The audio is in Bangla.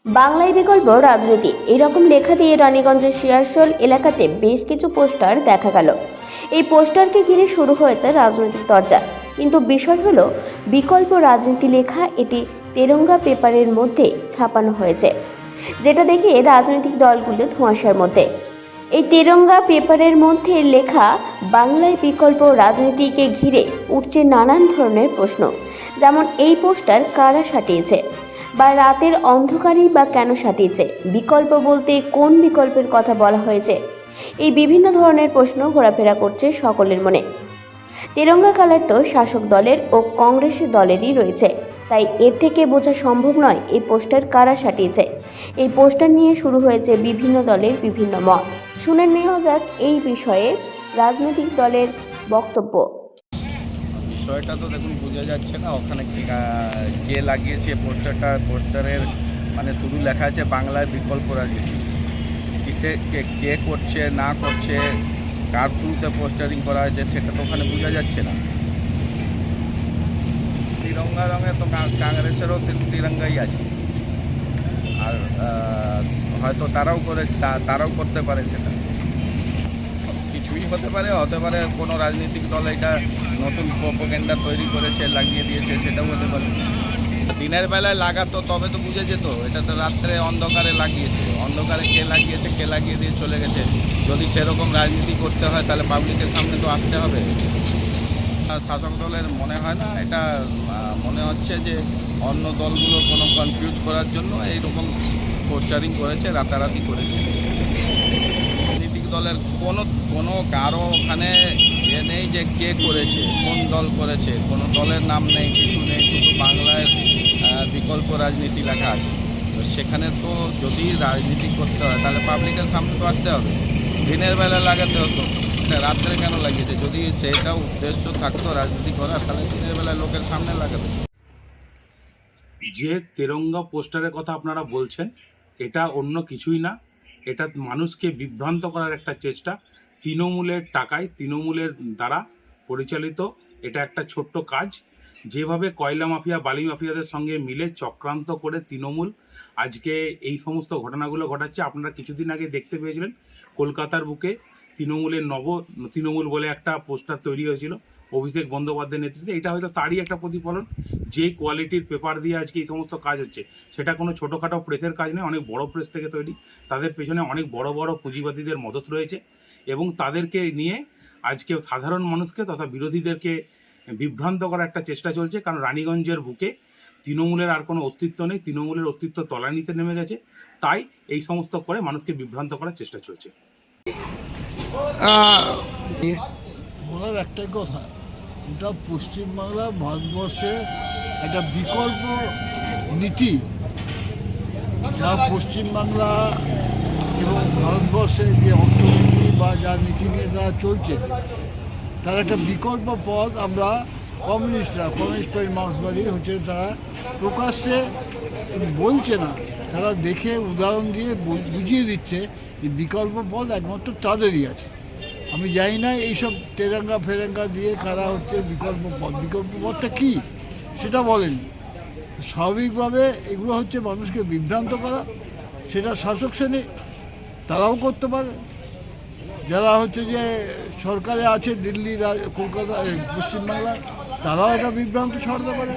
বাংলায় বিকল্প রাজনীতি এরকম লেখা দিয়ে রানীগঞ্জের শিয়ারশোল এলাকাতে বেশ কিছু পোস্টার দেখা গেল। এই পোস্টারকে ঘিরে শুরু হয়েছে রাজনৈতিক চর্চা, কিন্তু বিষয় হলো বিকল্প রাজনীতি লেখা এটি তেরঙ্গা পেপারের মধ্যে ছাপানো হয়েছে, যেটা দেখে রাজনৈতিক দলগুলো ধোঁয়াশার মধ্যে। এই তেরঙ্গা পেপারের মধ্যে লেখা বাংলায় বিকল্প রাজনীতিকে ঘিরে উঠছে নানান ধরনের প্রশ্ন, যেমন এই পোস্টার কারা সাটিয়েছে, বা রাতের অন্ধকারেই বা কেন সাটিয়েছে, বিকল্প বলতে কোন বিকল্পের কথা বলা হয়েছে, এই বিভিন্ন ধরনের প্রশ্ন ঘোরাফেরা করছে সকলের মনে। তেরঙ্গা কালার তো শাসক দলের ও কংগ্রেসের দলেরই রয়েছে, তাই এর থেকে বোঝা সম্ভব নয় এই পোস্টার কারা সাটিয়েছে। এই পোস্টার নিয়ে শুরু হয়েছে বিভিন্ন দলের বিভিন্ন মত। শুনে নেওয়া যাক এই বিষয়ে রাজনৈতিক দলের বক্তব্য। বিষয়টা তো দেখুন বোঝা যাচ্ছে না ওখানে কে লাগিয়েছে পোস্টারের মানে শুধু লেখা আছে বাংলায় বিকল্প রাজনীতি। কিসে কে করছে না করছে, কার থ্রুতে পোস্টারিং করা হয়েছে সেটা তো ওখানে বোঝা যাচ্ছে না। তিরঙ্গা রঙে তো কংগ্রেসেরও তিরঙ্গাই আছে, আর হয়তো তারাও করতে পারে, সেটা কিছুই হতে পারে কোনো রাজনৈতিক দল এটা নতুন প্রোপাগান্ডা তৈরি করেছে, লাগিয়ে দিয়েছে, সেটাও হতে পারে। দিনের বেলায় লাগাতো তবে তো বুঝে যেত, এটা তো রাত্রে অন্ধকারে লাগিয়েছে। অন্ধকারে কে লাগিয়ে দিয়ে চলে গেছে। যদি সেরকম রাজনীতি করতে হয় তাহলে পাবলিকের সামনে তো আসতে হবে। শাসক দলের মনে হয় না, এটা মনে হচ্ছে যে অন্য দলগুলো কোনো কনফিউজ করার জন্য এইরকম পোস্টারিং করেছে, রাতারাতি করেছে। রাজনৈতিক দলের কোনো কারো ওখানে নেই যে কে করেছে, কোন দল করেছে, কোনো দলের নাম নেই, কিছু নেই, শুধু বাংলায় বিকল্প রাজনীতি লেখা আছে। তো সেখানে তো যদি রাজনীতি করতে হয় তাহলে পাবলিকের সামনে তো আসতে হবে। দিনের বেলা লাগাতে হতো, রাত্রে কেন লাগিয়েছে? যদি সেটা উদ্দেশ্য থাকতো রাজনীতি করার তাহলে দিনের বেলা লোকের সামনে লাগাবে। যে তেরঙ্গা পোস্টারের কথা আপনারা বলছেন, এটা অন্য কিছুই না, এটা মানুষকে বিভ্রান্ত করার একটা চেষ্টা। তৃণমূলের টাকায়, তৃণমূলের দ্বারা পরিচালিত এটা একটা ছোট্ট কাজ। যেভাবে কয়লা মাফিয়া, বালি মাফিয়াদের সঙ্গে মিলে চক্রান্ত করে তৃণমূল আজকে এই সমস্ত ঘটনাগুলো ঘটাচ্ছে। আপনারা কিছুদিন আগে দেখতে পেয়েছিলেন কলকাতার বুকে তৃণমূলের তৃণমূল বলে একটা পোস্টার তৈরি হয়েছিল অভিষেক বন্দ্যোপাধ্যায়ের নেতৃত্বে। এটা হয়তো তারই একটা প্রতিফলন। যে কোয়ালিটির পেপার দিয়ে আজকে এই সমস্ত কাজ হচ্ছে, সেটা কোনো ছোটোখাটো প্রেসের কাজ নয়, অনেক বড় প্রেস থেকে তৈরি। তাদের পেছনে অনেক বড় বড় পুঁজিবাদীদের মদত রয়েছে, এবং তাদেরকে নিয়ে আজকে সাধারণ মানুষকে তথা বিরোধীদেরকে বিভ্রান্ত করার একটা চেষ্টা চলছে। কারণ রানীগঞ্জের বুকে তৃণমূলের আর কোনো অস্তিত্ব নেই, তৃণমূলের অস্তিত্ব তলানিতে নেমে গেছে। তাই এই সমস্ত করে মানুষকে বিভ্রান্ত করার চেষ্টা চলছে। বলার একটাই কথা, ওটা পশ্চিমবাংলা ভারতবর্ষে একটা বিকল্প নীতি, যা পশ্চিমবাংলা এবং ভারতবর্ষে যে অর্থনীতি বা যা নীতি নিয়ে তারা চলছে, তার একটা বিকল্প পথ আমরা কমিউনিস্ট পার্টি মার্ক্সবাদী হচ্ছে, তারা প্রকাশ্যে বলছে না, তারা দেখে উদাহরণ দিয়ে বুঝিয়ে দিচ্ছে যে বিকল্প পথ একমাত্র তাদেরই আছে। আমি জানি না এইসব তেরঙ্গা ফেরেঙ্গা দিয়ে কারা হচ্ছে বিকল্প পথটা কী সেটা বলেনি। স্বাভাবিকভাবে এগুলো হচ্ছে মানুষকে বিভ্রান্ত করা, সেটা শাসক শ্রেণী তারাও করতে পারে, যারা হচ্ছে যে সরকারে আছে দিল্লি, কলকাতা, পশ্চিমবাংলা, তারাও এটা বিভ্রান্ত ছড়াতে পারে।